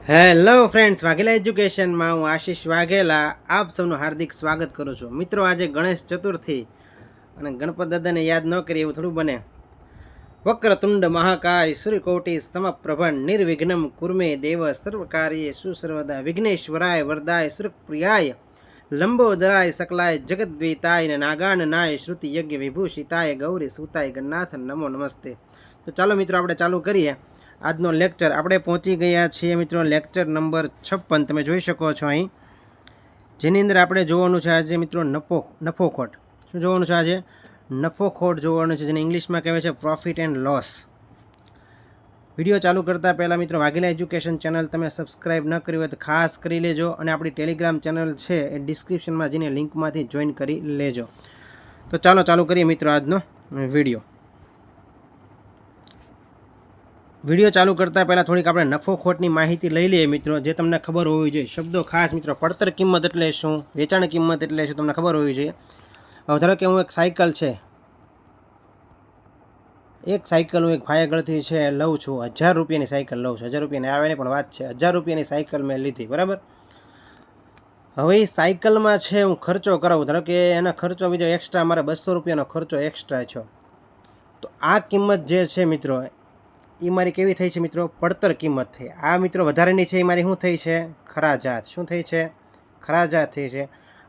Hello friends, Vaghela એજ્યુકેશનમાં હું આશીષ વાઘેલા આપ સૌનું હાર્દિક સ્વાગત કરું છું. મિત્રો, આજે ગણેશ ચતુર્થી અને ગણપત દાદાને યાદ ન કરીએ એવું થોડું બને. વક્રતુંડ મહાકાય સૂર્યકોટિ સમપ્રભન નિર્વિઘ્નમ કુર્મે દેવ સર્વકાર્યે સુસર્વદા વિઘ્નેશ્વરાય વરદાય સુરપ્રિયાય લંબોદરાય સકલાય જગદ્વેતાય ને નાગાનનાય શ્રુતિ યજ્ઞ વિભૂષિતાય ગૌરી સુતાય ગન્નાથ નમો નમસ્તે. તો ચાલો મિત્રો, આપણે ચાલુ કરીએ આજનો લેક્ચર. આપણે પહોંચી ગયા છીએ મિત્રો લેક્ચર નંબર 56. તમે જોઈ શકો છો અહીં, જેની અંદર આપણે જોવાનું છે આજે મિત્રો નફોખોટ. શું જોવાનું છે આજે? નફોખોટ જોવાનું છે, જેને ઇંગ્લિશમાં કહેવાય છે પ્રોફિટ એન્ડ લોસ. વિડીયો ચાલુ કરતાં પહેલાં મિત્રો, વાઘેલા એજ્યુકેશન ચેનલ તમે સબસ્ક્રાઈબ ન કરી હોય તો ખાસ કરી લેજો, અને આપણી ટેલિગ્રામ ચેનલ છે એ ડિસ્ક્રિપ્શનમાં જઈને લિંકમાંથી જોઈન કરી લેજો. તો ચાલો ચાલુ કરીએ મિત્રો આજનો વિડીયો. વિડીયો ચાલુ કરતાં પહેલાં થોડીક આપણે નફો ખોટની માહિતી લઈ લઈએ મિત્રો, જે તમને ખબર હોવી જોઈએ. શબ્દો ખાસ મિત્રો. પડતર કિંમત એટલે શું, વેચાણ કિંમત એટલે શું, તમને ખબર હોવી જોઈએ. હવે ધારો કે હું એક સાયકલ છે, એક સાયકલ હું એક ભાઈ આગળથી છે લઉં છું. 1000 રૂપિયાની સાયકલ લઉં છું. 1000 રૂપિયાની આવે ને પણ વાત છે, 1000 રૂપિયાની સાયકલ મેં લીધી, બરાબર. હવે એ સાયકલમાં છે હું ખર્ચો કરાવું, ધારો કે એના ખર્ચો બીજો એક્સ્ટ્રા, મારે 200 રૂપિયાનો ખર્ચો એક્સ્ટ્રા છે. તો આ કિંમત જે છે મિત્રો, એ મારી કેવી થઈ છે મિત્રો? પડતર કિંમત થઈ. આ મિત્રો વધારેની છે, એ મારી શું થઈ છે? ખરાજાત. શું થઈ છે? ખરાજાત થઈ છે.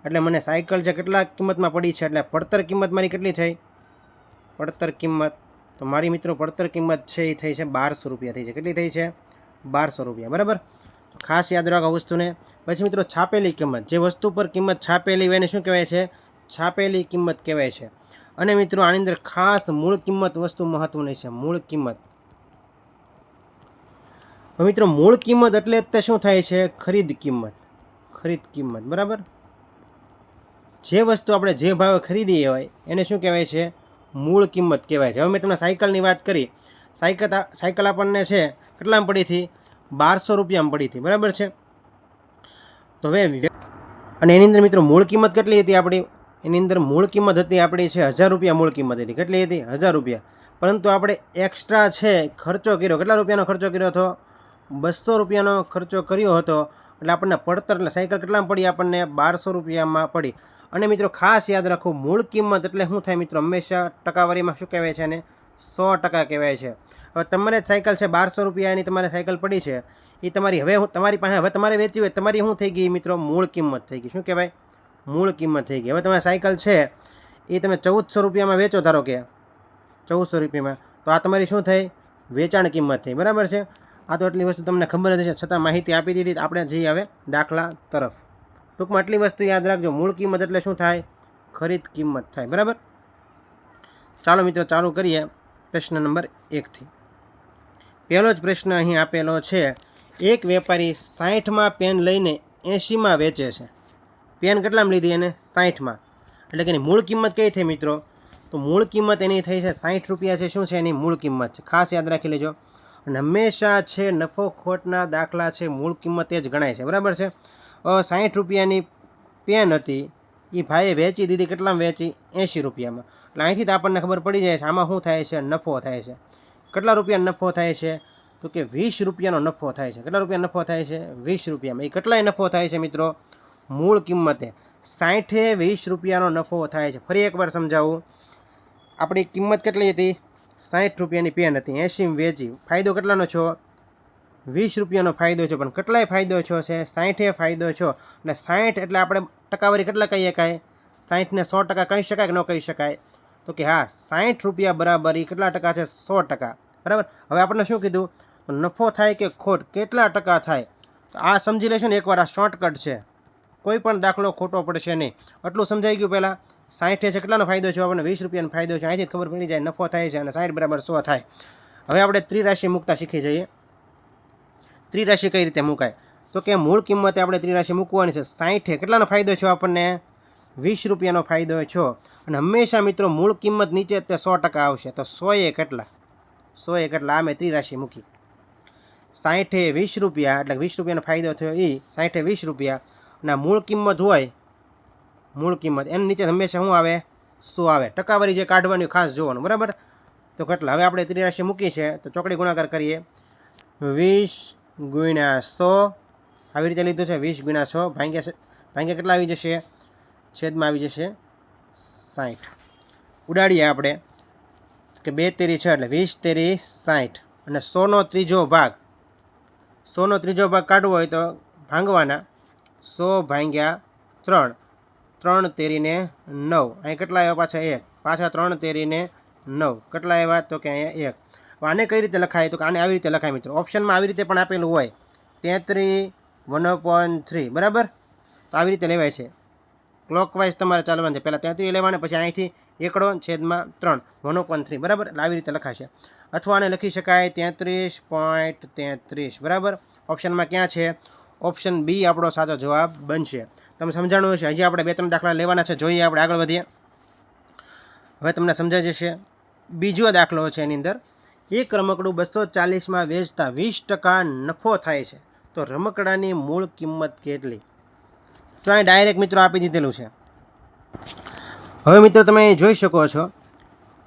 એટલે મને સાયકલ જે કેટલા કિંમતમાં પડી છે, એટલે પડતર કિંમત મારી કેટલી થઈ? પડતર કિંમત તો મારી મિત્રો પડતર કિંમત છે એ થઈ છે 1200 રૂપિયા થઈ છે. કેટલી થઈ છે? 1200 રૂપિયા, બરાબર. તો ખાસ યાદ રાખો આ વસ્તુને. પછી મિત્રો છાપેલી કિંમત, જે વસ્તુ પર કિંમત છાપેલી હોય એને શું કહેવાય છે? છાપેલી કિંમત કહેવાય છે. અને મિત્રો આની અંદર ખાસ મૂળ કિંમત વસ્તુ મહત્વની છે. મૂળ કિંમત. મિત્રો મૂળ કિંમત એટલે તે શું થાય છે? ખરીદ કિંમત. ખરીદ કિંમત, બરાબર. જે વસ્તુ આપણે જે ભાવે ખરીદી હોય એને શું કહેવાય છે? મૂળ કિંમત કહેવાય છે. હવે મેં તમને સાયકલની વાત કરી. સાયકલ આપણને છે કેટલામાં પડી હતી? 1200 રૂપિયામાં પડી હતી, બરાબર છે. તો હવે અને એની અંદર મિત્રો મૂળ કિંમત કેટલી હતી આપણી? એની અંદર મૂળ કિંમત હતી આપણી છે 1000 રૂપિયા મૂળ કિંમત હતી. કેટલી હતી? 1000 રૂપિયા. પરંતુ આપણે એક્સ્ટ્રા છે ખર્ચો કર્યો. કેટલા રૂપિયાનો ખર્ચો કર્યો હતો? 200 રૂપિયાનો ખર્ચો કર્યો હતો. એટલે આપણને પડતર, એટલે સાયકલ કેટલામાં પડી? આપણને 1200 રૂપિયામાં પડી. અને મિત્રો ખાસ યાદ રાખો, મૂળ કિંમત એટલે શું થાય મિત્રો? હંમેશા ટકાવારીમાં શું કહેવાય છે? અને 100% કહેવાય છે. હવે તમારે સાયકલ છે 1200 રૂપિયાની તમારે સાયકલ પડી છે, એ તમારી હવે તમારી પાસે હવે તમારે વેચી હોય, તમારી શું થઈ ગઈ મિત્રો? મૂળ કિંમત થઈ ગઈ. શું કહેવાય? મૂળ કિંમત થઈ ગઈ. હવે તમારી સાયકલ છે એ તમે 1400 રૂપિયામાં વેચો, ધારો કે 1400 રૂપિયામાં, તો આ તમારી શું થઈ? વેચાણ કિંમત થઈ, બરાબર છે. આ તો એટલી વસ્તુ તમને ખબર જ છે, છતાં માહિતી આપી દીધી. આપણે જઈએ હવે દાખલા તરફ. ટૂંકમાં આટલી વસ્તુ યાદ રાખજો. મૂળ કિંમત એટલે શું થાય? ખરીદ કિંમત થાય, બરાબર. ચાલો મિત્રો ચાલુ કરીએ પ્રશ્ન નંબર 1થી. પહેલો જ પ્રશ્ન અહીં આપેલો છે. એક વેપારી 60માં પેન લઈને 80માં વેચે છે. પેન કેટલામાં લીધી? એને 60માં. એટલે કે એની મૂળ કિંમત કઈ થઈ મિત્રો? તો મૂળ કિંમત એની થઈ છે 60 રૂપિયા છે. શું છે એની મૂળ કિંમત છે? ખાસ યાદ રાખી લેજો. અને હંમેશા છે નફો ખોટના દાખલા છે મૂળ કિંમત એ જ ગણાય છે, બરાબર છે. 60 રૂપિયાની પેન હતી, એ ભાઈએ વેચી દીધી. કેટલામાં વેચી? 80 રૂપિયામાં. એટલે અહીંથી તો આપણને ખબર પડી જાય છે આમાં શું થાય છે? નફો થાય છે. કેટલા રૂપિયાનો નફો થાય છે? તો કે 20 રૂપિયાનો નફો થાય છે. કેટલા રૂપિયા નફો થાય છે? 20 રૂપિયામાં. એ કેટલાય નફો થાય છે મિત્રો? મૂળ કિંમતે 60 20 રૂપિયાનો નફો થાય છે. ફરી એકવાર સમજાવું. આપણી કિંમત કેટલી હતી? 60 રૂપિયાની પેન હતી, 80માં વેચી. ફાયદો કેટલાનો છો? 20 રૂપિયાનો ફાયદો છે. પણ કેટલાય ફાયદો છો છે? 60 ફાયદો છો. એટલે 60 એટલે આપણે ટકાવારી કેટલા કહી શકાય? 60ને 100% કહી શકાય કે ન કહી શકાય? તો કે હા, 60 રૂપિયા બરાબર એ કેટલા ટકા છે? 100%, બરાબર. હવે આપણને શું કીધું? તો નફો થાય કે ખોટ, કેટલા ટકા થાય? તો આ સમજી લેશો ને એકવાર. આ શોર્ટકટ છે, કોઈ પણ દાખલો ખોટો પડશે નહીં. આટલું સમજાઈ ગયું. પહેલાં 60 છે, કેટલાનો ફાયદો છે? આપણને 20 રૂપિયાનો ફાયદો છે. અહીંથી ખબર પડી જાય નફો થાય છે, અને 60 બરાબર 100 થાય. હવે આપણે ત્રિરાશિ મૂકતા શીખી જઈએ. ત્રિરાશિ કઈ રીતે મુકાય? તો કે મૂળ કિંમતે આપણે ત્રિરાશિ મૂકવાની છે. 60 કેટલાનો ફાયદો છે? આપણને 20 રૂપિયાનો ફાયદો છો. અને હંમેશા મિત્રો મૂળ કિંમત નીચે તે 100% આવશે. તો 100 કેટલા? 100 કેટલા? આ મેં ત્રિરાશિ મૂકી. 60 20 રૂપિયા, એટલે 20 રૂપિયાનો ફાયદો થયો. એ 60 20 રૂપિયા. અને મૂળ કિંમત હોય, મૂળ કિંમત એની નીચે હંમેશા શું આવે? 100 આવે. ટકાવારી જે કાઢવાની ખાસ જોવાનું, બરાબર. તો કેટલા? હવે આપણે ત્રિરાશિ મૂકી છે, તો ચોકડી ગુણાકાર કરીએ. 20 ગુણ્યા 100 આવી રીતે લીધું છે. 20 ગુણ્યા 100 ભાગ્યા કેટલા આવી જશે? છેદમાં આવી જશે 60. ઉડાડીએ આપણે કે 2 તેરી 6 એટલે 20 તેરી 60 અને 100નો ત્રીજો ભાગ 100નો ત્રીજો ભાગ કાઢવો હોય તો ભાંગવાના 100 ભાગ્યા 3 3 તેરીને 9 અહીં કેટલા આવ્યા? પાછા 1 પાછા 3 તેરીને 9 કેટલા આવ્યા? તો કે અહીંયા 1. આને કઈ રીતે લખાય? તો કે આને આવી રીતે લખાય મિત્રો. ઓપ્શનમાં આવી રીતે પણ આપેલું હોય 33 1/3 બરાબર. તો આવી રીતે લેવાય છે. ક્લોકવાઇઝ તમારે ચાલવાનું છે. પહેલાં 33 લેવાને પછી અહીંથી 1/3 1/3 બરાબર. એટલે આવી રીતે લખાશે. અથવા આને લખી શકાય 33.33 બરાબર. ઓપ્શનમાં ક્યાં છે? ઓપ્શન બી આપણો સાચો જવાબ બનશે. તમે સમજાણું હશે. હજી આપણે 2-3 દાખલા લેવાના છે. જોઈએ આપણે આગળ વધીએ. હવે તમને સમજાઈ જશે. બીજો દાખલો છે એની અંદર એક રમકડું 240માં વેચતા 20% નફો થાય છે તો રમકડાની મૂળ કિંમત કેટલી? તો અહીં ડાયરેક્ટ મિત્રો આપી દીધેલું છે. હવે મિત્રો તમે જોઈ શકો છો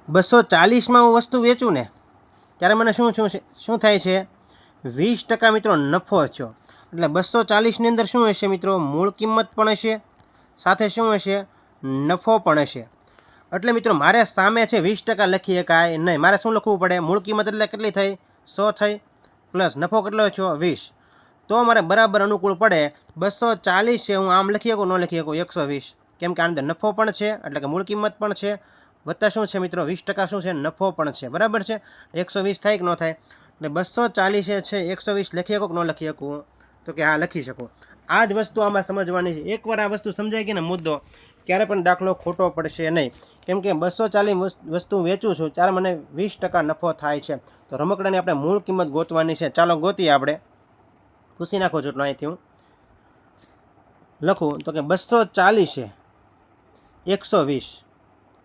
240માં હું વસ્તુ વેચું ને ત્યારે મને શું થાય છે? 20% મિત્રો નફો થયો. એટલે 240ની અંદર શું હશે મિત્રો? મૂળ કિંમત પણ હશે, સાથે શું હશે? નફો પણ હશે. એટલે મિત્રો મારે સામે છે 20% લખી શકાય નહીં. મારે શું લખવું પડે? મૂળ કિંમત એટલે કેટલી થઈ? 100 થઈ પ્લસ નફો કેટલો થયો? 20. તો મારે બરાબર અનુકૂળ પડે 240 છે હું આમ લખી શકું, ન લખી શકું 120, કેમ કે આની અંદર નફો પણ છે એટલે કે મૂળ કિંમત પણ છે, વત્તા શું છે મિત્રો 20% શું છે? નફો પણ છે. બરાબર છે. 120 થાય કે ન થાય? એટલે 240 છે 120 લખી શકો કે ન લખી શકું? તો કે હા લખી શકું. આ જ વસ્તુ આમાં સમજવાની છે. એકવાર આ વસ્તુ સમજાઈ ગઈ ને મુદ્દો, ક્યારે પણ દાખલો ખોટો પડશે નહીં. કેમ કે 240 વસ્તુ વેચું છું ત્યારે મને 20% નફો થાય છે. તો રમકડાની આપણે મૂળ કિંમત ગોતવાની છે. ચાલો ગોતીએ આપણે. પૂછી નાખો છો અહીંથી હું લખું તો કે 240 છે 120.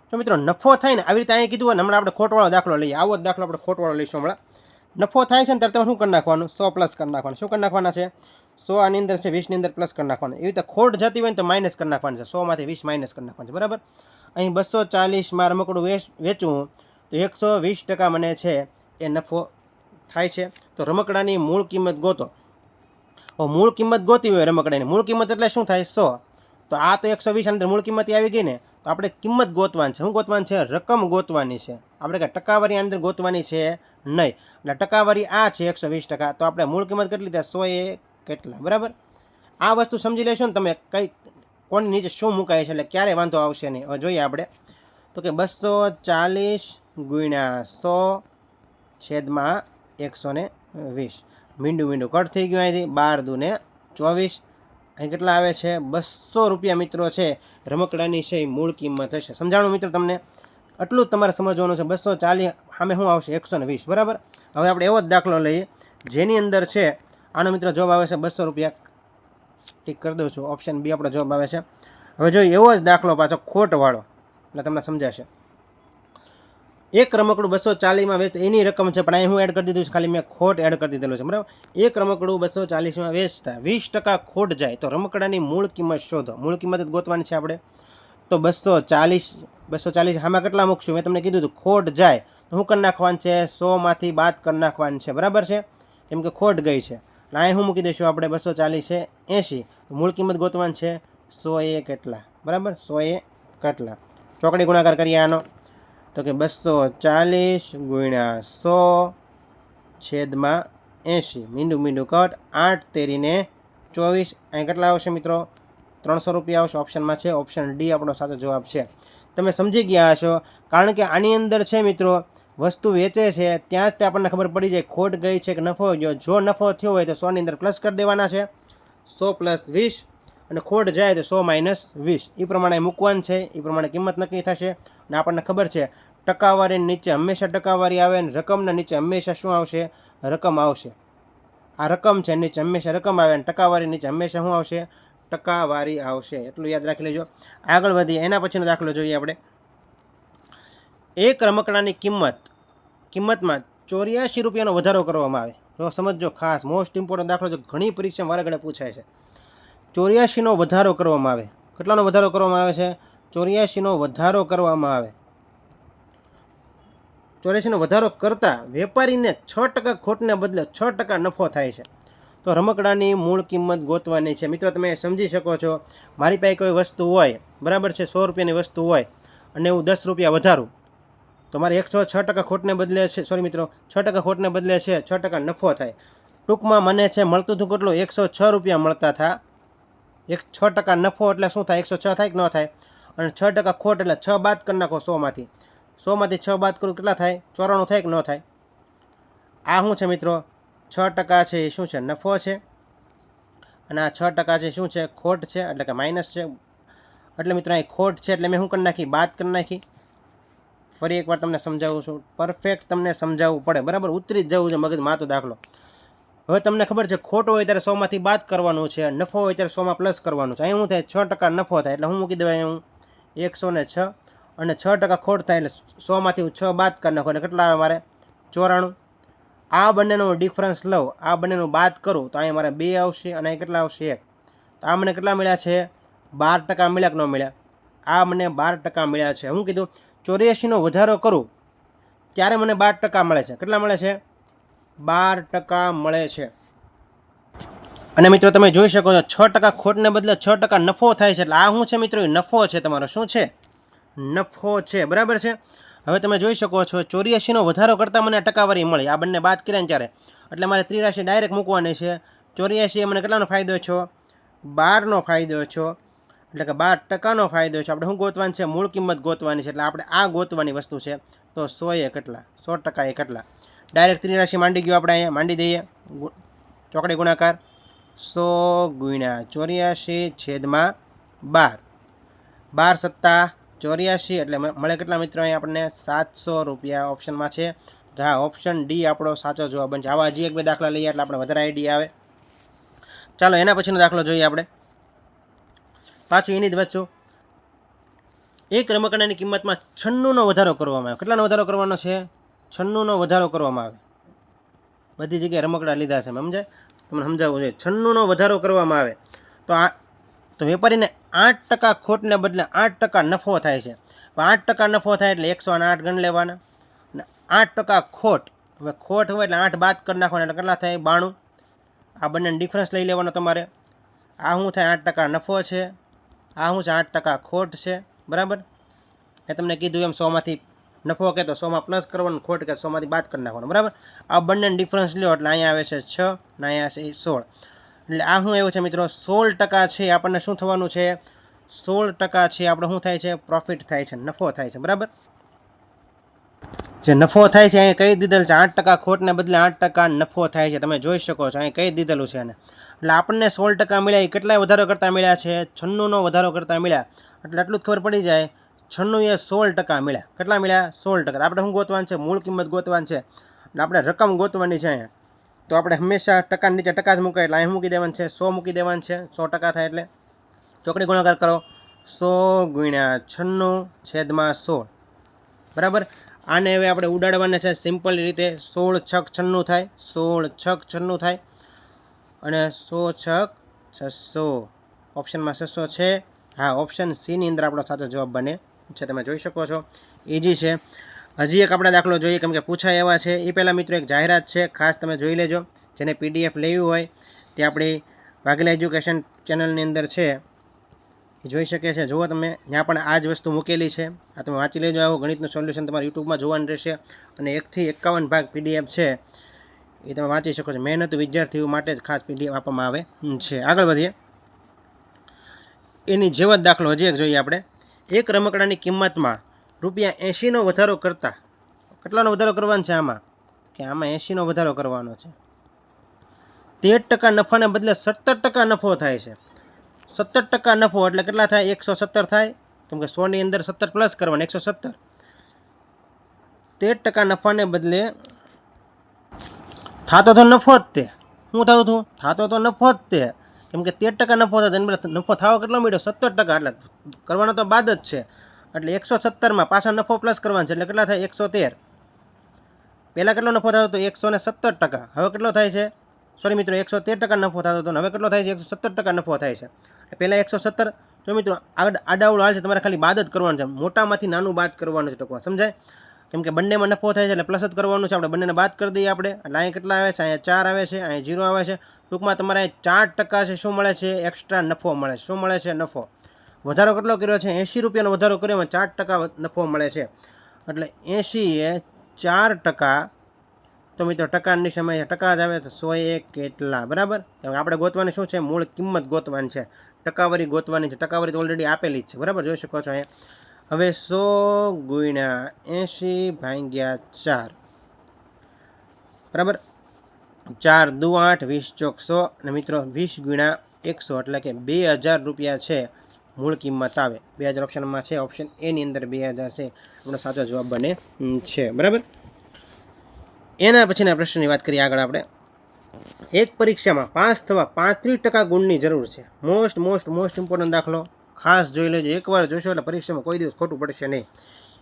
તો મિત્રો નફો થાય ને આવી રીતે અહીં કીધું હોય ને, હમણાં આપણે ખોટવાળો દાખલો લઈએ. આવો જ દાખલો આપણે ખોટવાળો લઈશું હમણાં. નફો થાય છે ને ત્યારે તમે શું કરી નાખવાનું? 100 પ્લસ કરી નાખવાનું. શું કરી નાખવાના છે? 100 આની અંદર છે, 20ની અંદર પ્લસ કરી નાખવાનું. એવી રીતે ખોટ જતી હોય ને તો માઇનસ કરી નાખવાનું છે. 100માંથી 20 માઇનસ કરી નાખવાનું છે. બરાબર. અહીં 240માં રમકડું વેચું તો 120% મને છે એ નફો થાય છે. તો રમકડાની મૂળ કિંમત ગોતો. મૂળ કિંમત ગોતી હોય રમકડાની, મૂળ કિંમત એટલે શું થાય? 100. તો આ તો 120 અંદર મૂળ કિંમત આવી ગઈ ને, તો આપણે કિંમત ગોતવાની છે. શું ગોતવાની છે? રકમ ગોતવાની છે. આપણે કે ટકાવારી અંદર ગોતવાની છે નહીં. એટલે ટકાવારી આ છે 120%. તો આપણે મૂળ કિંમત કેટલી થાય? 100 એ કેટલા? બરાબર. આ વસ્તુ સમજી લેશો ને તમે કઈ કોની નીચે શું મુકાય છે એટલે ક્યારે વાંધો આવશે નહીં. હવે જોઈએ આપણે તો કે 240 ગુણ્યા 100 છેદમાં 120. મીંડું કટ થઈ ગયું. અહીંથી 12 દુને 24. અહીં કેટલા આવે છે? 200 રૂપિયા મિત્રો છે રમકડાની છે મૂળ કિંમત હશે. સમજાણું મિત્રો તમને? આટલું જ તમારે સમજવાનું છે. 240 સામે શું આવશે? 120. બરાબર. હવે આપણે એવો જ દાખલો લઈએ જેની અંદર છે આનો મિત્રો જવાબ આવે છે 200 રૂપિયા. ટીક કરી દઉં છું. ઓપ્શન બી આપણો જવાબ આવે છે. હવે જોઈએ એવો જ દાખલો પાછો ખોટવાળો, એટલે તમને સમજાશે. એક રમકડું 240માં વેચતા એની રકમ છે, પણ અહીં હું એડ કરી દીધું છે, ખાલી મેં ખોટ એડ કરી દીધેલું છે. બરાબર. એક રમકડું 240માં વેચતા 20% ખોટ જાય તો રમકડાની મૂળ કિંમત શોધો. મૂળ કિંમત જ ગોતવાની છે આપણે. તો 240 આમાં કેટલા મૂકશું? મેં તમને કીધું હતું ખોટ જાય તો શું કરી નાખવાનું છે? 100માંથી બાદ કરી નાખવાનું છે. બરાબર છે. કેમ કે ખોટ ગઈ છે. એટલે અહીં શું મૂકી દઈશું આપણે? 240 છે 80. મૂળ કિંમત ગોતવાની છે 100 એ કેટલા? બરાબર. 100 એ કેટલા? ચોકડી ગુણાકાર કરીએ આનો તો કે 240 ગુણ્યા 100 છેદમાં 80. મીંડું કટ 8 તેરીને 24. અહીં કેટલા આવશે મિત્રો? 300 રૂપિયા આવશે. ઓપ્શનમાં છે ઓપ્શન ડી આપણો સાચો જવાબ છે. તમે સમજી ગયા હશો, કારણ કે આની અંદર છે મિત્રો વસ્તુ વેચે છે ત્યાં જ તે આપણને ખબર પડી જાય ખોટ ગઈ છે કે નફો ગયો. જો નફો થયો હોય તો 100ની અંદર પ્લસ કરી દેવાના છે, 100 પ્લસ 20, અને ખોટ જાય તો 100 માઇનસ 20. એ પ્રમાણે મૂકવાનું છે. એ પ્રમાણે કિંમત નક્કી થશે. અને આપણને ખબર છે ટકાવારીની નીચે હંમેશા ટકાવારી આવે અને રકમના નીચે હંમેશા શું આવશે? રકમ આવશે. આ રકમ છે નીચે હંમેશા રકમ આવે અને ટકાવારી નીચે હંમેશા શું આવશે? ટકાવારી આવશે. એટલું યાદ રાખી લેજો. આગળ વધીએ. એના પછીનો દાખલો જોઈએ આપણે. એક રમકડાની કિંમતમાં 84 રૂપિયાનો વધારો કરવામાં આવે. જો સમજો, ખાસ મોસ્ટ ઇમ્પોર્ટન્ટ દાખલો છે, ઘણી પરીક્ષા વારે ઘડે પૂછાય છે. 84નો વધારો કરવામાં આવે. કેટલાનો વધારો કરવામાં આવે છે? 84નો વધારો કરવામાં આવે. 84નો વધારો કરતાં વેપારીને 6% ખોટને બદલે 6% નફો થાય છે. તો રમકડાની મૂળ કિંમત ગોતવાની છે. મિત્રો તમે સમજી શકો છો, મારી પાસે કોઈ વસ્તુ હોય, બરાબર છે, 100 રૂપિયાની વસ્તુ હોય અને હું 10 રૂપિયા વધારું તો મારે 106% ખોટને બદલે છે, સોરી મિત્રો, 6% ખોટને બદલે છે 6% નફો થાય. ટૂંકમાં મને છે મળતું હતું કેટલું, 106 રૂપિયા મળતા હતા. 6% નફો એટલે શું થાય, 106 થાય કે ન થાય? અને 6% ખોટ એટલે 6 બાદ કરી નાખો 100માંથી. 100માંથી 6 બાદ કરું કેટલા થાય, 94 થાય કે ન થાય? આ શું છે મિત્રો, 6% છે એ શું છે, નફો છે, અને આ 6% છે શું છે, ખોટ છે, એટલે કે માઇનસ છે. એટલે મિત્રો અહીં ખોટ છે એટલે મેં શું કરી નાખી, બાદ કરી નાખી. ફરી એકવાર તમને સમજાવું છું, પરફેક્ટ તમને સમજાવવું પડે, બરાબર, ઉતરી જ જવું છે મગજમાં તો દાખલો. હવે તમને ખબર છે ખોટ હોય ત્યારે 100માંથી બાદ કરવાનું છે, નફો હોય ત્યારે 100માં પ્લસ કરવાનું છે. અહીં શું થાય, 6% નફો થાય એટલે હું મૂકી દેવાય, હું 106 અને 6% ખોટ થાય એટલે 100માંથી હું 6 બાદ કરી નાખું એટલે કેટલા આવે મારે, 94. આ બંનેનો ડિફરન્સ લઉં, આ બંનેનું બાદ કરું તો અહીંયા મારે 2 આવશે અને અહીં કેટલા આવશે, 1. તો આ મને કેટલા મળ્યા છે, 12% મળ્યા કે ન મળ્યા? આ મને 12% મળ્યા છે. હું કીધું 84નો વધારો કરું ત્યારે મને 12% મળે છે. કેટલા મળે છે, 12% મળે છે. અને મિત્રો તમે જોઈ શકો છો 6% ખોટને બદલે 6% નફો થાય છે. એટલે આ શું છે મિત્રો, નફો છે તમારો, શું છે, નફો છે, બરાબર છે. હવે તમે જોઈ શકો છો 84નો વધારો કરતાં મને ટકાવારી મળી, આ બંને બાદ કર્યા ને ત્યારે. એટલે મારે ત્રિરાશી ડાયરેક્ટ મૂકવાની છે. 84 મને કેટલાનો ફાયદો છો, 12નો ફાયદો છો, એટલે કે 12%નો ફાયદો છે. આપણે શું ગોતવાની છે, મૂળ કિંમત ગોતવાની છે. એટલે આપણે આ ગોતવાની વસ્તુ છે. તો 100 એ કેટલા, 100% એ કેટલા? ડાયરેક્ટ ત્રિરાશી માંડી ગયો, આપણે અહીંયા માંડી દઈએ, ચોકડી ગુણાકાર 100 ગુણ્યા 84/12. 12 સત્તા 84 એટલે મળે કેટલા મિત્રો, અહીં આપણને 700 રૂપિયા ઓપ્શનમાં છે. હા, ઓપ્શન ડી આપણો સાચો જવાબ બનશે. આવા હજી 1-2 દાખલા લઈએ એટલે આપણે વધારે આઈડિયા આવે. ચાલો એના પછીનો દાખલો જોઈએ આપણે. પાછું એની જ વચ્ચે એક રમકડાની કિંમતમાં 96નો વધારો કરવામાં આવે. કેટલાનો વધારો કરવાનો છે, 96નો વધારો કરવામાં આવે. બધી જગ્યાએ રમકડા લીધા છે, સમજાય, તમને સમજાવવું જોઈએ. 96નો વધારો કરવામાં આવે તો વેપારીને 8% ખોટને બદલે 8% નફો થાય છે. 8% નફો થાય એટલે 108 ગણ લેવાના, અને 8% ખોટ, હવે ખોટ હોય એટલે 8 બાદ કરી નાખવાના એટલે કેટલા થાય, 92. આ બંનેનો ડિફરન્સ લઈ લેવાનો તમારે. આ શું થાય, 8% નફો છે, આ શું છે, 8% ખોટ છે, બરાબર. મેં તમને કીધું એમ 100માંથી નફો કે તો 100માં પ્લસ કરવાનું, ખોટ કે 100માંથી બાદ કરી નાખવાનું, બરાબર. આ બંનેનો ડિફરન્સ લ્યો એટલે અહીંયા આવે છે 6 અને અહીંયા છે 16. એટલે આ શું એવું છે મિત્રો, 16% છે. આપણને શું થવાનું છે, 16% છે આપણે શું થાય છે, પ્રોફિટ થાય છે, નફો થાય છે, બરાબર. જે નફો થાય છે અહીંયા કહી દીધેલ છે, 8% ખોટને બદલે 8% નફો થાય છે. તમે જોઈ શકો છો અહીં કહી દીધેલું છે એને. એટલે આપણને 16% મળ્યા, એ કેટલાય વધારો કરતાં મળ્યા છે, 96નો વધારો કરતાં મળ્યા. એટલે એટલું જ ખબર પડી જાય, 96 એ 16% મળ્યા. કેટલા મળ્યા, 16%. આપણે શું ગોતવાનું છે, મૂળ કિંમત ગોતવાની છે. એટલે આપણે રકમ ગોતવાની છે અહીંયા. તો આપણે હંમેશા ટકાની નીચે ટકા જ મૂકાય એટલે અહીં મૂકી દેવાનું છે, 100 મૂકી દેવાનું છે. 100% થાય એટલે ચોકડી ગુણાકાર કરો, 100 ગુણ્યા 96/100, બરાબર. આને હવે આપણે ઉડાડવાના છે સિમ્પલ રીતે. 16 છક 96 થાય, 16 છક 96 થાય, અને 100 છક 600. ઓપ્શનમાં 600 છે. હા, ઓપ્શન સીની અંદર આપણો સાચો જવાબ બને છે. તમે જોઈ શકો છો, ઇઝી છે. હજી એક આપણે દાખલો જોઈએ, કેમ કે પૂછાય એવા છે. એ પહેલાં મિત્રો એક જાહેરાત છે, ખાસ તમે જોઈ લેજો. જેને PDF લેવી હોય તે આપણી વાઘેલા એજ્યુકેશન ચેનલની અંદર છે, એ જોઈ શકે છે. જુઓ તમે, ત્યાં પણ આ જ વસ્તુ મૂકેલી છે. આ તમે વાંચી લેજો. આવું ગણિતનું સોલ્યુશન તમારે યુટ્યુબમાં જોવાનું રહેશે. અને 1 થી 51 ભાગ PDF છે, એ તમે વાંચી શકો છો. મહેનતુ વિદ્યાર્થીઓ માટે જ ખાસ PDF આપવામાં આવે છે. આગળ વધીએ. એની જેવો જ દાખલો હજી એક જોઈએ આપણે. એક રમકડાની કિંમતમાં ₹80નો વધારો કરતાં, કેટલાનો વધારો કરવાનો છે આમાં, કે આમાં 80નો વધારો કરવાનો છે. 13% નફાને બદલે 17% નફો થાય છે. 17% નફો એટલે કેટલા થાય, 117 થાય, કેમ કે 100ની અંદર 17 પ્લસ કરવાના, 117. 13% નફાને બદલે થતો તો નફો જ તે, શું થતું હતું, થતો તો નફો જ તે, કેમ કે 13% નફો થતો, નફો થવો કેટલો મળ્યો, 17%. એટલે કરવાનો તો બાદ જ છે. એટલે 117માં પાછા નફો પ્લસ કરવાનો છે એટલે કેટલા થાય, 113. પહેલાં કેટલો નફો થતો હતો, 117%. હવે કેટલો થાય છે, સોરી મિત્રો, 113% નફો થતો હતો, હવે કેટલો થાય છે, 117% નફો થાય છે. પહેલાં 117. જો મિત્રો આડાવડો હાલ છે, તમારે ખાલી બાદ જ કરવાનું છે, મોટામાંથી નાનું બાદ કરવાનું છે ટૂંકમાં, સમજાય. કેમ કે બંનેમાં નફો થાય છે એટલે પ્લસ જ કરવાનું છે. આપણે બંનેને બાદ કરી દઈએ આપણે. એટલે અહીંયા કેટલા આવે છે? અહીંયા 4 આવે છે, અહીંયા 0 આવે છે. ટૂંકમાં તમારે 4% છે શું મળે છે? એક્સ્ટ્રા નફો મળે છે. શું મળે છે? નફો. વધારો કેટલો કર્યો છે? 80 રૂપિયાનો વધારો કર્યો, એમાં 4% નફો મળે છે. એટલે 80 એ 4%. તો મિત્રો ટકાની સમય ટકા જ આવે તો 101 કેટલા, બરાબર. આપણે ગોતવાની શું છે? મૂળ કિંમત ગોતવાની છે, ટકાવારી ગોતવાની છે. ટકાવારી તો ઓલરેડી આપેલી જ છે, બરાબર, જોઈ શકો છો અહીંયા. હવે 100 ગુણ્યા 80 ભાગ્યા 4, બરાબર. 4 દુ 8, 20 ચોક 100, અને મિત્રો 20 ગુણ્યા 100 એટલે કે 2000 રૂપિયા છે મૂળ કિંમત આવે. 2000 ઓપ્શનમાં છે, ઓપ્શન એની અંદર 2000 છે આપણો સાચો જવાબ બને છે, બરાબર. એના પછીના પ્રશ્નની વાત કરીએ આગળ આપણે. એક પરીક્ષામાં પાસ થવા 35% ગુણની જરૂર છે. મોસ્ટ ઇમ્પોર્ટન્ટ દાખલો, ખાસ જોઈ લેજો. એકવાર જોશો એટલે પરીક્ષામાં કોઈ દિવસ ખોટું પડશે નહીં.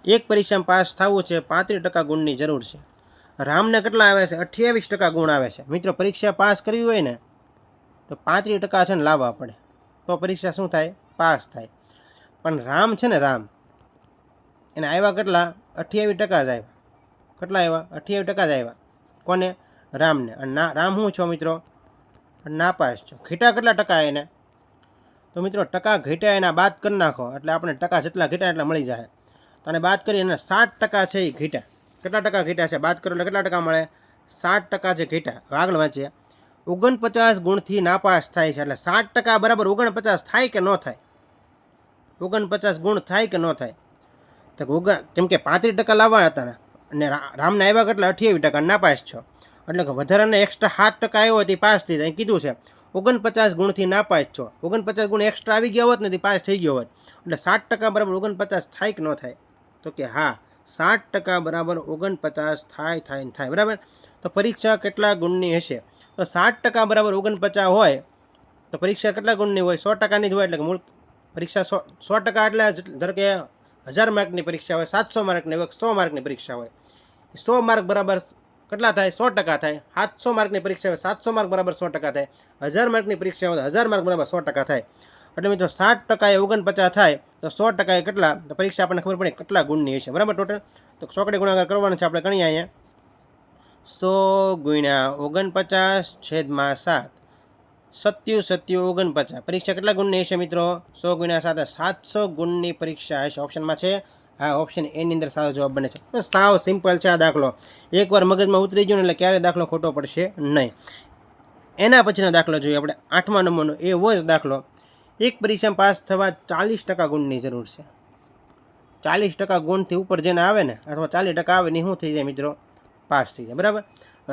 એક પરીક્ષામાં પાસ થવું છે, 35% ગુણની જરૂર છે. રામને કેટલા આવે છે? 28% ગુણ આવે છે. મિત્રો પરીક્ષા પાસ કરવી હોય ને તો 35% છે ને લાવવા પડે, તો પરીક્ષા શું થાય? પાસ થાય. પણ રામ છે ને, રામ એને આવ્યા કેટલા? 28% જ આવ્યા. કેટલા આવ્યા? 28% જ આવ્યા. કોને? રામને. અને રામ શું છો મિત્રો? નાપાસ છો. ઘેટા કેટલા ટકા એને? તો મિત્રો ટકા ઘટ્યા એના બાદ કરી નાખો એટલે આપણે ટકા જેટલા ઘટ્યા એટલા મળી જાય. તો આને બાદ કરી અને 60% છે એ ઘટ્યા. કેટલા ટકા ઘટ્યા છે? બાદ કરો એટલે કેટલા ટકા મળે? 60% જે ઘટ્યા. આગળ વાંચીએ. 49 ગુણથી નાપાસ થાય છે. એટલે 60% બરાબર 49 થાય કે ન થાય? 49 ગુણ થાય કે ન થાય? તો કેમ કે 35% લાવવા હતા ને, અને રામને આવ્યા કેટલા? 28%, નાપાસ છો. એટલે કે વધારાને એક્સ્ટ્રા 7% આવ્યો હોય તે પાસ થઈ જાય. કીધું છે 49 ગુણથી નાપાસ છો. 49 ગુણ એક્સ્ટ્રા આવી ગયા હોત ને તે પાસ થઈ ગયો હોત. એટલે 60% બરાબર 49 થાય કે ન થાય? તો કે હા, 60% બરાબર 49 થાય, બરાબર. તો પરીક્ષા કેટલા ગુણની હશે? તો 60% બરાબર 49 હોય તો પરીક્ષા કેટલા ગુણની હોય? 100%ની જ હોય. એટલે કે મૂળ પરીક્ષા 100% એટલે ધારો કે 1000 માર્કની પરીક્ષા હોય, 700 માર્કની હોય, 100 માર્કની પરીક્ષા હોય. 100 માર્ક બરાબર કેટલા થાય? 100% થાય. 700 માર્કની પરીક્ષા હોય, 700 માર્ક બરાબર 100% થાય. 1000 માર્કની પરીક્ષા હોય, 1000 માર્ક બરાબર 100% થાય. એટલે મિત્રો 60% એ 49 થાય તો 100% એ કેટલા? તો પરીક્ષા આપણને ખબર પડે કેટલા ગુણની હશે, બરાબર. ટોટલ તો 100 ગુણાકાર કરવાનો છે આપણે. ગણીએ અહીંયા. 100 ગુણ્યા 49 છેદમાં 7, 7 49. પરીક્ષા કેટલા ગુણની હશે મિત્રો? 100 ગુણ્યા 7, 700 ગુણની પરીક્ષા હશે. ઓપ્શનમાં છે આ, ઓપ્શન એની અંદર સારો જવાબ બને છે. સાવ સિમ્પલ છે આ દાખલો. એકવાર મગજમાં ઉતરી ગયો ને એટલે ક્યારેય દાખલો ખોટો પડશે નહીં. એના પછીનો દાખલો જોઈએ આપણે, 8મા નંબરનો. એવો જ દાખલો. એક પરીક્ષામાં પાસ થવા 40% ગુણની જરૂર છે. 40% ગુણથી ઉપર જેને આવે ને, અથવા 40% આવે ને શું થઈ જાય મિત્રો? પાસ થઈ જાય, બરાબર.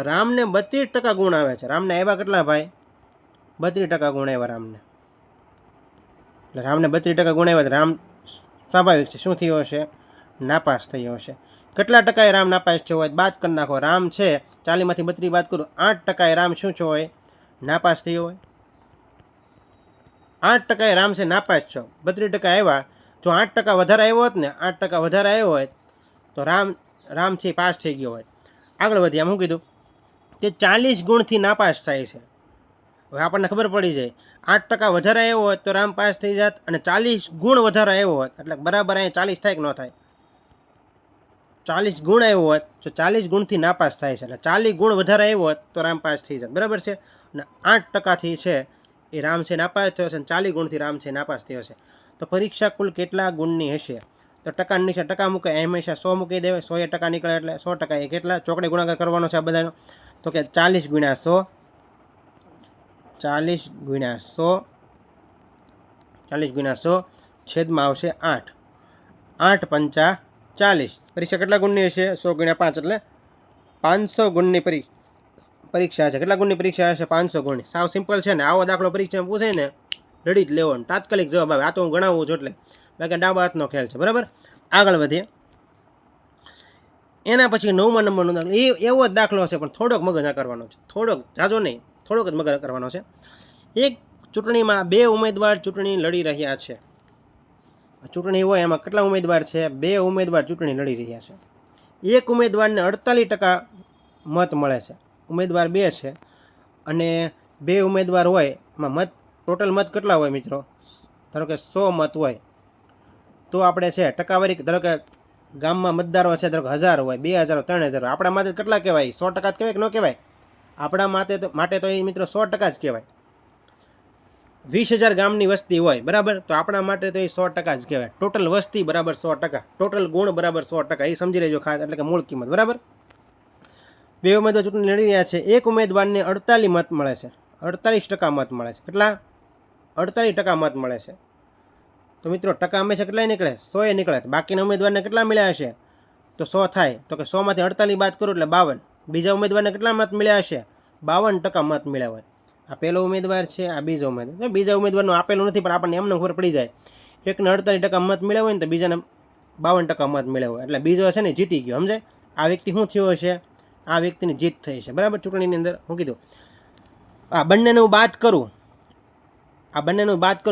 રામને 32% ગુણ આવે છે. રામને આવ્યા કેટલા ભાઈ? 32% ગુણ આવ્યા રામને. એટલે રામને 32% ગુણ આવ્યા. રામ સ્વાભાવિક છે શું થયો હશે? નાપાસ થયો હશે. કેટલા ટકાએ રામ નાપાસ થયો હોય? બાદ કરી નાખો. રામ છે 40માંથી 32 બાદ કરું, 8% રામ શું છો હોય? નાપાસ થયો હોય. 8% રામ છે નાપાસ છો. 32% આવ્યા. જો 8% વધારે આવ્યો હોત ને, 8% વધારે આવ્યો હોય તો રામ છે પાસ થઈ ગયો હોય. આગળ વધીએ. આમ શું કીધું કે 40 ગુણથી નાપાસ થાય છે. હવે આપણને ખબર પડી જાય 8% વધારે આવ્યો હોત તો રામ પાસ થઈ જાત, અને 40 ગુણ વધારે આવ્યો હોત એટલે બરાબર અહીંયા 40 થાય કે ન થાય? 40 ગુણ આવ્યો હોત તો 40 ગુણથી નાપાસ થાય છે. એટલે 40 ગુણ વધારે આવ્યો હોત તો રામ પાસ થઈ જાય, બરાબર છે. અને 8%થી છે એ રામ છે નાપાસ થયો છે, અને 40 ગુણથી રામ છે નાપાસ થયો છે. તો પરીક્ષા કુલ કેટલા ગુણની હશે? તો ટકા નીચે ટકા મૂકે, હંમેશા 100 મૂકી દેવાય. 100 એ ટકા નીકળે એટલે 100% એ કેટલા? ચોકડી ગુણાકાર કરવાનો છે આ બધાનો. તો કે 40 ગુણ્યા 100, 40 ગુણ્યા 100, 40 ગુણ્યા 100 છેદમાં આવશે 8. 8 પંચા 40. પરીક્ષા કેટલા ગુણની હશે? 100 ગુણ્યા 5 એટલે 500 ગુણની પરીક્ષા છે. કેટલા ગુણની પરીક્ષા હશે? 500 ગુણની. સાવ સિમ્પલ છે ને. આવો દાખલો પરીક્ષામાં પૂછે ને રડી જ લેવાનો, તાત્કાલિક જવાબ આવે. આ તો હું ગણાવું છું એટલે, બાકી ડાબા હાથનો ખેલ છે, બરાબર. આગળ વધીએ. એના પછી 9મા નંબરનો દાખલો. એવો જ દાખલો હશે પણ થોડોક મગજ કરવાનો છે. થોડોક, જાજો નહીં, થોડોક જ મગજ કરવાનો છે. એક ચૂંટણીમાં 2 ઉમેદવાર ચૂંટણી લડી રહ્યા છે. ચૂંટણી હોય એમાં કેટલા ઉમેદવાર છે? 2 ઉમેદવાર ચૂંટણી લડી રહ્યા છે. એક ઉમેદવારને 48% મત મળે છે. ઉમેદવાર 2 છે અને 2 ઉમેદવાર હોય એમાં મત, ટોટલ મત કેટલા હોય મિત્રો? ધારો કે 100 મત હોય તો આપણે છે ટકાવારી, ધારો કે ગામમાં મતદારો છે ધારો કે 1000 હોય, 2000 3000, આપણા માટે કેટલા કહેવાય? 100% કહેવાય કે ન કહેવાય? આપણા માટે તો એ મિત્રો 100% જ કહેવાય. 20,000 ગામની વસ્તી હોય, બરાબર, તો આપણા માટે તો એ 100% જ કહેવાય. ટોટલ વસ્તી બરાબર 100%, ટોટલ ગુણ બરાબર 100%, એ સમજી લેજો ખાસ, એટલે કે મૂળ કિંમત. બરાબર. બે ઉમેદવાર ચૂંટણી લડી રહ્યા છે. એક ઉમેદવારને 48 મત મળે છે. 48% મત મળે છે. કેટલા? 48% મત મળે છે. તો મિત્રો ટકા હંમેશા કેટલા નીકળે? 100 નીકળે. બાકીના ઉમેદવારને કેટલા મળ્યા હશે? તો 100 થાય. તો કે 100માંથી 48 બાદ કરો એટલે 52. બીજા ઉમેદવારને કેટલા મત મળ્યા હશે? 52% મત મળ્યા હોય. આ પહેલો ઉમેદવાર છે, આ બીજો ઉમેદવાર. બીજા ઉમેદવારનું આપેલું નથી, પણ આપણને એમને ખબર પડી જાય. એકને 48% મત મળ્યા હોય ને, તો બીજાને 52% મત મળ્યા હોય, એટલે બીજો છે ને જીતી ગયો. સમજાય? આ વ્યક્તિ શું થયો હશે? આ વ્યક્તિની જીત થઈ છે. બરાબર. ચૂંટણીની અંદર હું કીધું આ બંનેનું બાદ કરું,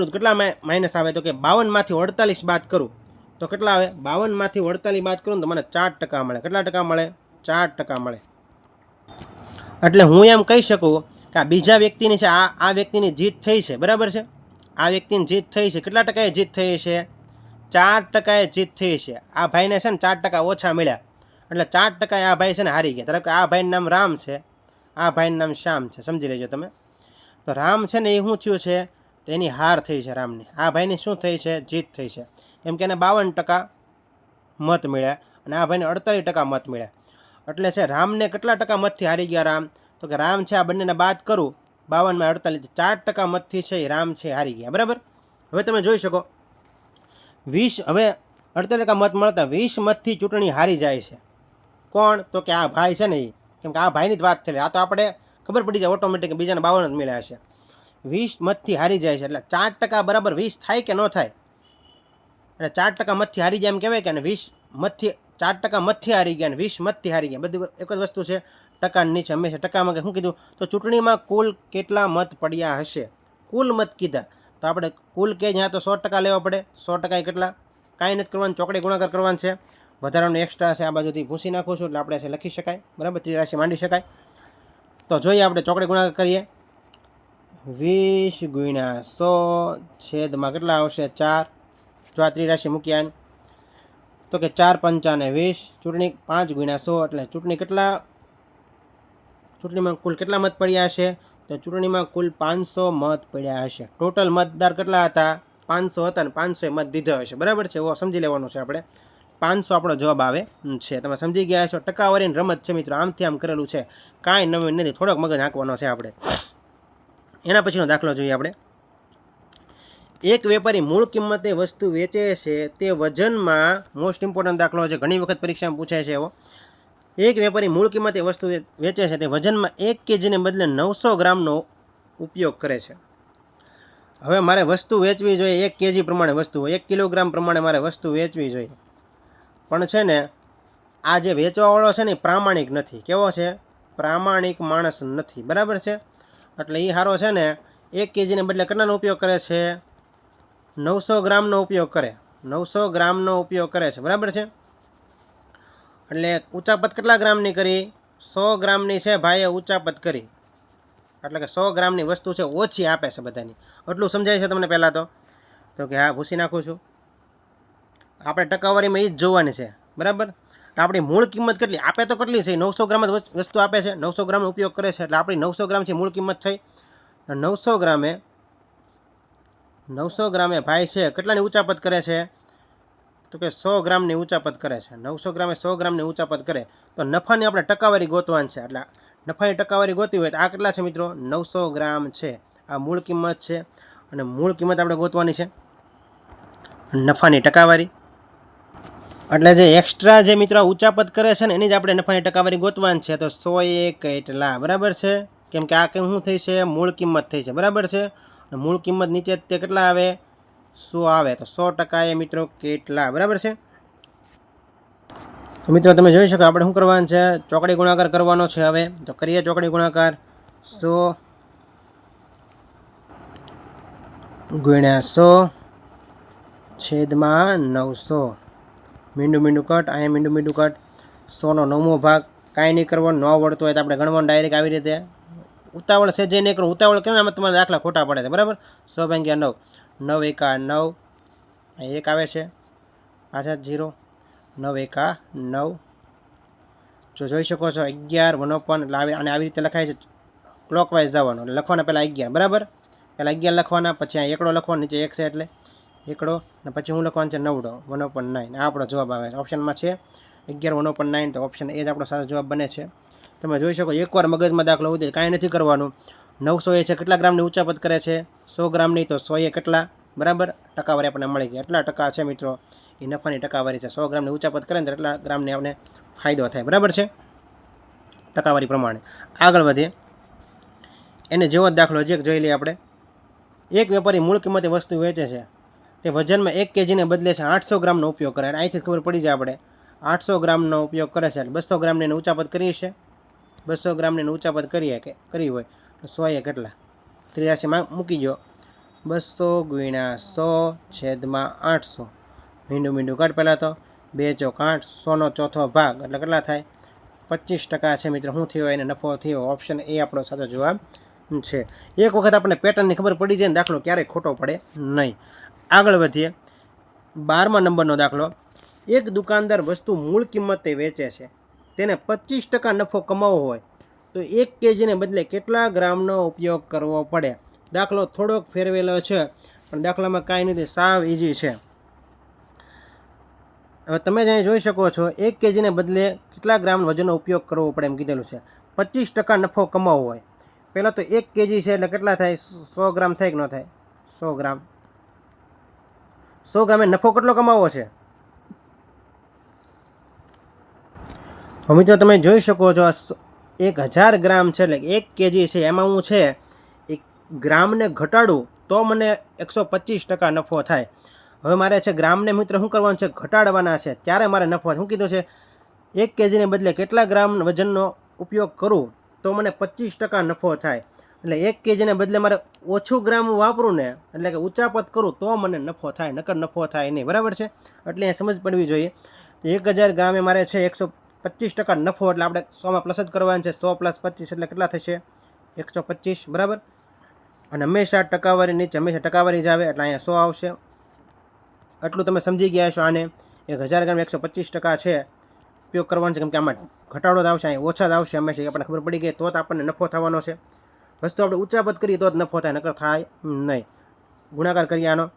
તો કેટલા માઇનસ આવે? તો કે 52માંથી 48 બાદ કરું તો કેટલા આવે? 52માંથી 48 બાદ કરું તો મને 4% મળે. કેટલા ટકા મળે? 4% મળે. એટલે હું એમ કહી શકું કે આ બીજા વ્યક્તિની છે, આ વ્યક્તિની જીત થઈ છે. બરાબર છે. આ વ્યક્તિની જીત થઈ છે. કેટલા ટકાએ જીત થઈ છે? 4% જીત થઈ છે. આ ભાઈને છે ને 4% ઓછા મળ્યા, એટલે 4% આ ભાઈ છે ને હારી ગયા. ધારો કે આ ભાઈનું નામ રામ છે, આ ભાઈનું નામ શ્યામ છે. સમજી લેજો તમે. તો રામ છે ને એ શું થયું છે? તો એની હાર થઈ છે રામની. આ ભાઈની શું થઈ છે? જીત થઈ છે. કેમ કે એને 52% મત મળ્યા અને આ ભાઈને 48% મત મળ્યા. એટલે છે રામને કેટલા ટકા મતથી હારી ગયા રામ? તો કે રામ છે, આ બંનેને બાદ કરું 52માં 48, 4% મતથી છે એ રામ છે હારી ગયા. બરાબર. હવે તમે જોઈ શકો 20, હવે 48% મત મળતા 20 મતથી ચૂંટણી હારી જાય છે. કોણ? તો કે આ ભાઈ છે ને એ. કેમ કે આ ભાઈની જ વાત થઈ. આ તો આપણે ખબર પડી જાય ઓટોમેટિક, બીજાને 52 જ મળ્યા હશે. 20 મતથી હારી જાય છે. એટલે 4% બરાબર 20 થાય કે ન થાય? એટલે 4% મતથી હારી જાય એમ કહેવાય કે 20 મતથી 4% મતથી હારી ગયા અને 20 મતથી હારી ગયા. બધી એક જ વસ્તુ છે. ટકાની નીચે હંમેશા ટકામાં શું કીધું? તો ચૂંટણીમાં કુલ કેટલા મત પડ્યા હશે? કુલ મત કીધા. તો આપણે કુલ કે જ્યાં તો 100% લેવા પડે. 100% કેટલા? કાંઈ નથી કરવાનું, ચોકડી ગુણાકાર કરવાનું છે. વધારાનું એક્સ્ટ્રા છે આ બાજુથી ભૂસી નાખું છું, એટલે આપણે છે લખી શકાય. બરાબર. ત્રિરાશી માંડી શકાય. તો જોઈએ આપણે ચોકડી ગુણાકાર કરીએ. 20 ગુણ્યા 100 છેદમાં કેટલા આવશે? 4. જો આ ત્રિરાશી મૂક્યા તો કે 4 પંચાને 20. ચૂંટણી 5 ગુણ્યા 100 એટલે ચૂંટણીમાં કુલ કેટલા મત પડ્યા હશે? તો ચૂંટણીમાં કુલ 500 મત પડ્યા હશે. ટોટલ મતદાર કેટલા હતા? 500 હતા, અને 500 મત દીધા હશે. બરાબર છે. એવો સમજી લેવાનું છે આપણે. 500 આપણો જવાબ આવે છે. તમે સમજી ગયા છો. ટકાવારીની રમત છે મિત્રો. આમથી આમ કરેલું છે, કાંઈ નવીન નથી. થોડોક મગજ હાંકવાનો છે આપણે. એના પછીનો દાખલો જોઈએ આપણે. એક વેપારી મૂળ કિંમતે વસ્તુ વેચે છે, તે વજનમાં, મોસ્ટ ઇમ્પોર્ટન્ટ દાખલો છે, ઘણી વખત પરીક્ષામાં પૂછાય છે એવો. એક વેપારી મૂળ કિંમતે વસ્તુ વેચે છે, તે વજનમાં 1 kgને બદલે 900 ગ્રામનો ઉપયોગ કરે છે. હવે મારે વસ્તુ વેચવી જોઈએ 1 kg પ્રમાણે વસ્તુ હોય, 1 કિલોગ્રામ પ્રમાણે મારે વસ્તુ વેચવી જોઈએ. પણ છે ને આ જે વેચવાવાળો છે ને એ પ્રામાણિક નથી. કેવો છે? પ્રામાણિક માણસ નથી. બરાબર છે. એટલે એ હારો છે ને 1 kgને બદલે કેટલાનો ઉપયોગ કરે છે? 900 ગ્રામનો ઉપયોગ કરે. 900 ગ્રામનો ઉપયોગ કરે છે. બરાબર છે. એટલે ઉચાપત કેટલા ગ્રામની કરી? 100 ગ્રામની છે ભાઈએ ઉચાપત કરી. એટલે કે 100 ગ્રામની વસ્તુ છે ઓછી આપે છે બધાની. એટલું સમજાય છે તમને પહેલાં તો કે હા ભૂસી નાખું છું. આપણે ટકાવારીમાં એ જ જોવાની છે. બરાબર. આપણી મૂળ કિંમત કેટલી આપે? તો કેટલી છે? 900 ગ્રામ વસ્તુ આપે છે, 900 ગ્રામનો ઉપયોગ કરે છે, એટલે આપણી 900 ગ્રામ છે મૂળ કિંમત થઈ. 900 ગ્રામે ભાઈ છે કેટલાની ઉચાપત કરે છે? તો કે 100 ગ્રામની ઉચાપત કરે છે. 900 ગ્રામે 100 ગ્રામની ઉચાપત કરે તો નફાની આપણે ટકાવારી ગોતવાની છે. એટલે નફાની ટકાવારી ગોતવી હોય તો આ કેટલા છે મિત્રો? 900 ગ્રામ છે. આ મૂળ કિંમત છે, અને મૂળ કિંમત આપણે ગોતવાની છે નફાની ટકાવારી. એટલે જે એક્સ્ટ્રા જે મિત્રો ઉચાપત કરે છે ને એની જ આપણે નફાની ટકાવારી ગોતવાની છે. તો 101 એટલા. બરાબર છે. કેમ કે આ કંઈ શું થઈ છે? મૂળ કિંમત થઈ છે. બરાબર છે. મૂળ કિંમત નીચે તે કેટલા આવે? 100 આવે. તો 100% એ મિત્રો કેટલા? બરાબર છે. તો મિત્રો તમે જોઈ શકો આપણે શું કરવાનું છે? ચોકડી ગુણાકાર કરવાનો છે. હવે તો કરીએ ચોકડી ગુણાકાર. 100 ગુણ્યા 100 છેદમાં 900. મીંડું કટ. અહીંયા મીંડું કટ. 100નો 9મો ભાગ. કાંઈ નહીં કરવાનું. ન આવડતો હોય તો આપણે ગણવાનું ડાયરેક્ટ આવી રીતે. ઉતાવળ છે જે નહીં કરો. ઉતાવળ કેમ આમાં તમારા દાખલા ખોટા પડે છે. બરાબર. 100 ભાગ્યા 9. 9 એકા 9. 1 આવે છે. પાછા 0. 9 એકા 9. જો જોઈ શકો છો 11 1/, એટલે અને આવી રીતે લખાય છે. ક્લોકવાઇઝ જવાનું એટલે લખવાના પહેલાં 11, બરાબર. પહેલાં 11 લખવાના, પછી અહીં એકડો લખવાનો, નીચે 1 છે એટલે એકડો, અને પછી હું લખવાનું છે 9 1/9. આ આપણો જવાબ આવે છે. ઓપ્શનમાં છે 11 1/9, તો ઓપ્શન એ જ આપણો સાચો જવાબ બને છે. તમે જોઈ શકો એકવાર મગજમાં દાખલો ઉતરે, કાંઈ નથી કરવાનું. 900 એ છે કેટલા ગ્રામની ઉચાપત કરે છે? 100 ગ્રામની. તો 100 એ કેટલા? બરાબર, ટકાવારી આપણને મળી ગઈ. એટલા ટકા છે મિત્રો, એ નફાની ટકાવારી છે. 100 ગ્રામની ઉચાપત કરે ને એટલા ગ્રામને આપણે ફાયદો થાય, બરાબર છે, ટકાવારી પ્રમાણે. આગળ વધીએ, એને જેવો દાખલો જે જોઈ લઈએ આપણે. એક વેપારી મૂળ કિંમતે વસ્તુ વેચે છે, તે વજનમાં 1 kgને બદલે છે 800 ગ્રામનો ઉપયોગ કરે. અહીંથી ખબર પડી જાય આપણે 800 ગ્રામનો ઉપયોગ કરે છે, એટલે 200 ગ્રામની ઉચાપત કરીએ છે. 200 ગ્રામની ઉચાપત કરી હોય તો 100 એ કેટલા? 83 મૂકી ગયો. 200 × 100 છેદમાં 800. મીંડું કાઢ પહેલાં તો. 2 ચોક 8, 100નો ચોથો ભાગ એટલે કેટલા થાય? 25% છે મિત્રો. શું થયો? એને નફો થયો. ઓપ્શન એ આપણો સાચો જવાબ છે. એક વખત આપણને પેટર્નની ખબર પડી જાય ને, દાખલો ક્યારેય ખોટો પડે નહીં. આગળ વધીએ, 12મા નંબરનો દાખલો. એક દુકાનદાર વસ્તુ મૂળ કિંમતે વેચે છે, તેને 25% નફો કમાવવો હોય તો 1 kgને બદલે કેટલા ગ્રામનો ઉપયોગ કરવો પડે? દાખલો થોડોક ફેરવેલો છે, પણ દાખલામાં કાંઈ નથી, સાવ ઇઝી છે. હવે તમે જ અહીં જોઈ શકો છો 1 kgને બદલે કેટલા ગ્રામ વજનનો ઉપયોગ કરવો પડે એમ કીધેલું છે. 25% નફો કમાવવો હોય. પહેલાં તો 1 kg છે એટલે કેટલા થાય? 100 ગ્રામ થાય કે ન થાય? 100 ગ્રામ. 100 ગ્રામે નફો કેટલો કમાવવો છે? હવે મિત્રો તમે જોઈ શકો છો 1000 ગ્રામ છે, એટલે 1 kg છે, એમાં હું છે 1 ગ્રામને ઘટાડું તો મને 125% નફો થાય. હવે મારે છે ગ્રામને મિત્ર શું કરવાનું છે? ઘટાડવાના છે, ત્યારે મારે નફો. શું કીધું છે? 1 kgને બદલે કેટલા ગ્રામ વજનનો ઉપયોગ કરું તો મને 25% નફો થાય. એટલે 1 kgને બદલે મારે ઓછું ગ્રામ વાપરું ને, એટલે કે ઉચાપત કરું તો મને નફો થાય, નકર નફો થાય નહીં, બરાબર છે. એટલે એ સમજ પડવી જોઈએ. 1000 ગ્રામે મારે છે 125% નફો, એટલે આપણે 100માં પ્લસ જ કરવાનું છે. 100 + 25 એટલે કેટલા થશે? 125, બરાબર. અને હંમેશા ટકાવારી નીચે હંમેશા ટકાવારી જ આવે, એટલે અહીંયા 100 આવશે. આટલું તમે સમજી ગયા છો. આને 1000 ગ્રામ 125% છે ઉપયોગ કરવાનો છે, કેમ કે આમાં ઘટાડો જ આવશે, અહીં ઓછા જ આવશે હંમેશા. એ આપણને ખબર પડી ગઈ, તો જ આપણને નફો થવાનો છે. વસ્તુ આપણે ઉચાપત કરીએ તો જ નફો થાય, નકર થાય નહીં. ગુણાકાર કરીએ આનો.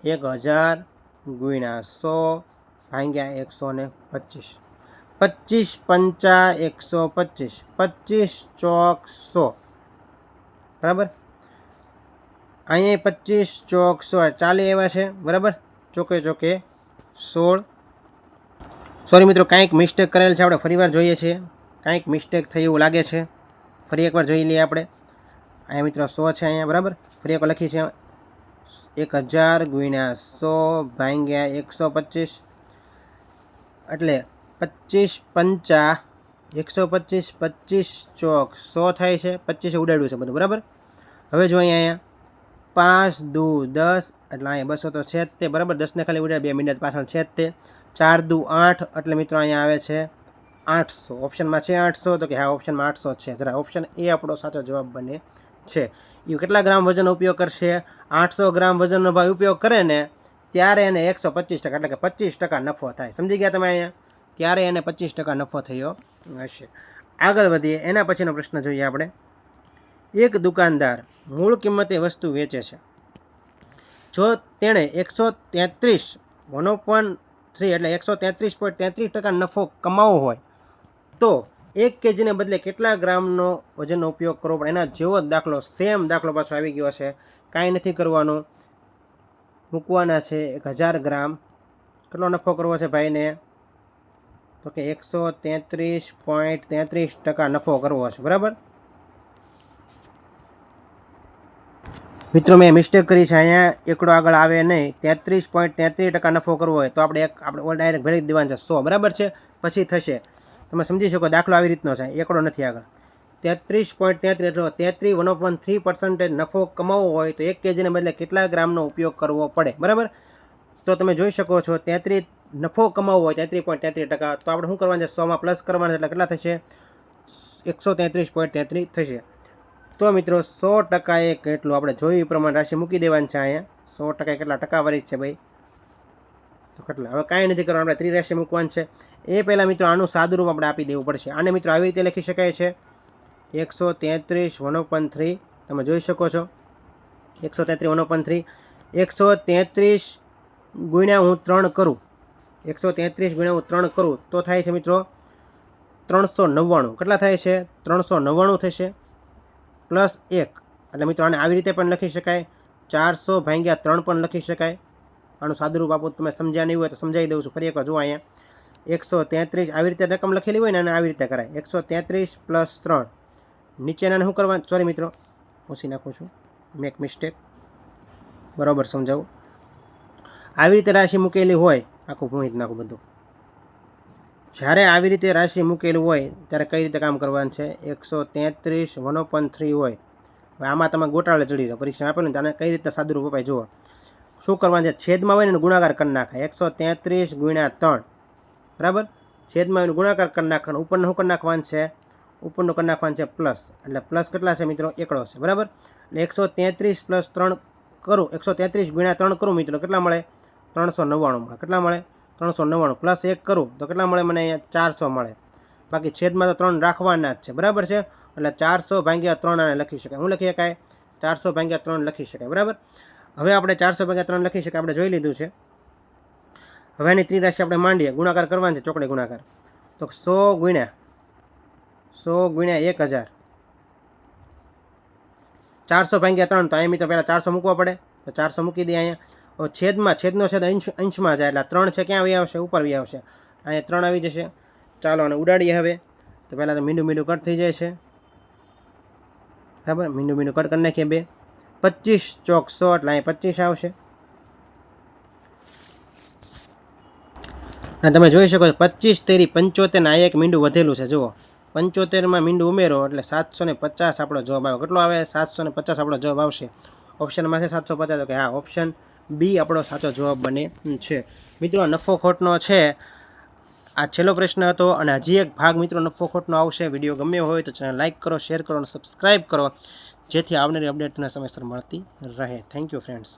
1000 × 100 ભાગ્યા 125. 25 × 5 = 125. 25 ચોક 100, બરાબર. અહીંયા 25 ચોક 100 40 એવા છે, બરાબર. ચોકે 16. સોરી મિત્રો, કાંઈક મિસ્ટેક કરેલ છે, આપણે ફરીવાર જોઈએ છીએ. કાંઈક મિસ્ટેક થઈ એવું લાગે છે, ફરી એકવાર જોઈ લઈએ આપણે. અહીંયા મિત્રો 100 છે અહીંયા, બરાબર. ફરી એકવાર લખી છે 1000 × 100 ભાગ્યા 125, એટલે 25 × 5 = 125. 25 ચોક 100 થાય છે. 25 ઉડાડ્યું છે બધું, બરાબર. હવે જો અહીંયા 5 દુ 10, એટલે અહીંયા 200 તો છે જ તે, બરાબર. 10ને ખાલી ઉડાડ, 2 મિનિટ પાછળ છે જ તે. 4 દુ 8, એટલે મિત્રો અહીંયા આવે છે 800. ઓપ્શનમાં છે 800, તો કે હા, ઓપ્શનમાં 800 છે. જરા ઓપ્શન એ આપણો સાચો જવાબ બને છે. એ કેટલા ગ્રામ વજનનો ઉપયોગ કરશે? 800 ગ્રામ વજનનો ભાઈ ઉપયોગ કરે ને, ત્યારે એને 125%, એટલે કે 25% નફો થાય. સમજી ગયા તમે અહીંયા? ત્યારે એને 25% નફો થયો હશે. આગળ વધીએ, એના પછીનો પ્રશ્ન જોઈએ આપણે. એક દુકાનદાર મૂળ કિંમતે વસ્તુ વેચે છે. જો તેણે 133 1/3 એટલે 133.33% નફો કમાવવો હોય તો 1 kgને બદલે કેટલા ગ્રામનો વજનનો ઉપયોગ કરવો પડે? એના જેવો જ દાખલો, સેમ દાખલો પાછો આવી ગયો છે. કાંઈ નથી કરવાનું, મૂકવાના છે 1000 ગ્રામ. કેટલો નફો કરવો છે ભાઈને? તો કે 133.33% નફો કરવો છે, બરાબર. મિત્રો મેં મિસ્ટેક કરી છે, અહીંયા એકડો આગળ આવે નહીં. 33.33% નફો કરવો હોય તો આપણે ડાયરેક્ટ ભરી દેવાનું છે 100, બરાબર છે. પછી થશે, તમે સમજી શકો દાખલો આવી રીતનો છે, એકડો નથી આગળ. 33.33 એટલે 33 1/3% નફો કમાવવો હોય તો 1 kgને બદલે કેટલા ગ્રામનો ઉપયોગ કરવો પડે, બરાબર. તો તમે જોઈ શકો છો 33 નફો કમાવવો હોય 33.33%, તો આપણે શું કરવાનું છે? 100માં પ્લસ કરવાનું, એટલે કેટલા થશે? 133.33 થશે. તો મિત્રો 100% એ કેટલું? આપણે જોયું એ પ્રમાણે રાશિ મૂકી દેવાની છે અહીંયા. 100% કેટલા ટકાવારી છે ભાઈ? તો કેટલા? હવે કાંઈ નથી કરવાનું, આપણે ત્રિરાશિ મૂકવાનું છે. એ પહેલાં મિત્રો આનું સાદુરૂપ આપણે આપી દેવું પડશે. આને મિત્રો આવી રીતે લખી શકાય છે 133 1/3. તમે જોઈ શકો છો 133 1/3. 133 ગુણ્યા હું 3 કરું, 133 ગુણ્યા હું 3 કરું તો થાય છે મિત્રો 399. કેટલા થાય છે? 399 થશે પ્લસ 1. એટલે મિત્રો આને આવી રીતે પણ લખી શકાય, 400/3 પણ લખી શકાય. આનું સાદુરૂપ આપો, તમે સમજ્યા નહીં હોય તો સમજાવી દઉં છું ફરી એકવાર. જુઓ અહીંયા 133 આવી રીતે રકમ લખેલી હોય ને અને આવી રીતે કરાય 133 + 3. નીચેનાને શું કરવાનું? સોરી મિત્રો, પૂછી નાખું છું, મેક મિસ્ટેક. બરાબર સમજાવું. આવી રીતે રાશિ મૂકેલી હોય, આખું ભૂંઈ જ નાખું બધું. જ્યારે આવી રીતે રાશિ મૂકેલું હોય ત્યારે કઈ રીતે કામ કરવાનું છે? 133 1/3 હોય. હવે આમાં તમે ગોટાળે ચડી જાઓ, પરીક્ષા આપેલું ને આને કઈ રીતે સાદુરૂપ અપાય જુઓ. શું કરવાનું છે? છેદમાં હોય ને ગુણાકાર કરી નાખાય 133 ગુણ્યા 3. બરાબર? છેદમાં હોય ગુણાકાર કરી નાખવાનું. ઉપરનું શું કરી નાખવાનું છે? ઉપરનું કરી નાખવાનું છે પ્લસ. એટલે પ્લસ કેટલા છે મિત્રો? એકડો છે. બરાબર? એટલે 133 + 3 કરું, 133 ગુણ્યા 3 કરું મિત્રો, કેટલા મળે? 399 મળે. કેટલા મળે? 399 પ્લસ 1 કરું તો કેટલા મળે મને? અહીંયા 400 મળે. બાકી છેદમાં તો 3 રાખવાના જ છે. બરાબર છે? એટલે 400/3 આને લખી શકાય. શું લખી શકાય? 400/3 લખી શકાય. બરાબર? હવે આપણે 400/3 લખી શકાય, આપણે જોઈ લીધું છે. હવે એની ત્રિરાશિ આપણે માંડીએ, ગુણાકાર કરવાનો છે, ચોકડી ગુણાકાર. તો 100 ગુણ્યા 1000. 400/3 તો અહીં મિત્રો પહેલાં 400 મૂકવા પડે, તો 400 મૂકી દઈએ અહીંયા. છેદનો છેદ અંશમાં જાય એટલે 3 છે ક્યાં આવી આવશે? ઉપર આવી આવશે. અહીંયા 3 આવી જશે. ચાલો આને ઉડાડીએ હવે. તો પહેલાં તો મીંડું કટ થઈ જાય છે. બરાબર? મીંડું કટ કરી નાખીએ 2. 25 ચોક 100 એટલે અહીં 25 આવશે. અને તમે જોઈ શકો છો 25 તેરી 75 ને આ એક મીંડું વધેલું છે. જુઓ 75માં મીંડું ઉમેરો એટલે 750 આપણો જવાબ આવે. કેટલો આવે? 750 આપણો જવાબ આવશે. ઓપ્શનમાં છે 750. કે હા, ઓપ્શન બી આપણો સાચો જવાબ બને છે. મિત્રો નફો ખોટનો છે આ છેલ્લો પ્રશ્ન હતો, અને હજી એક ભાગ મિત્રો નફો ખોટનો આવશે. વિડીયો ગમ્યો હોય તો ચેનલ લાઇક કરો, શેર કરો અને સબસ્ક્રાઈબ કરો, જેથી આવનારી અપડેટ તમને સમયસર મળતી રહે. Thank you friends.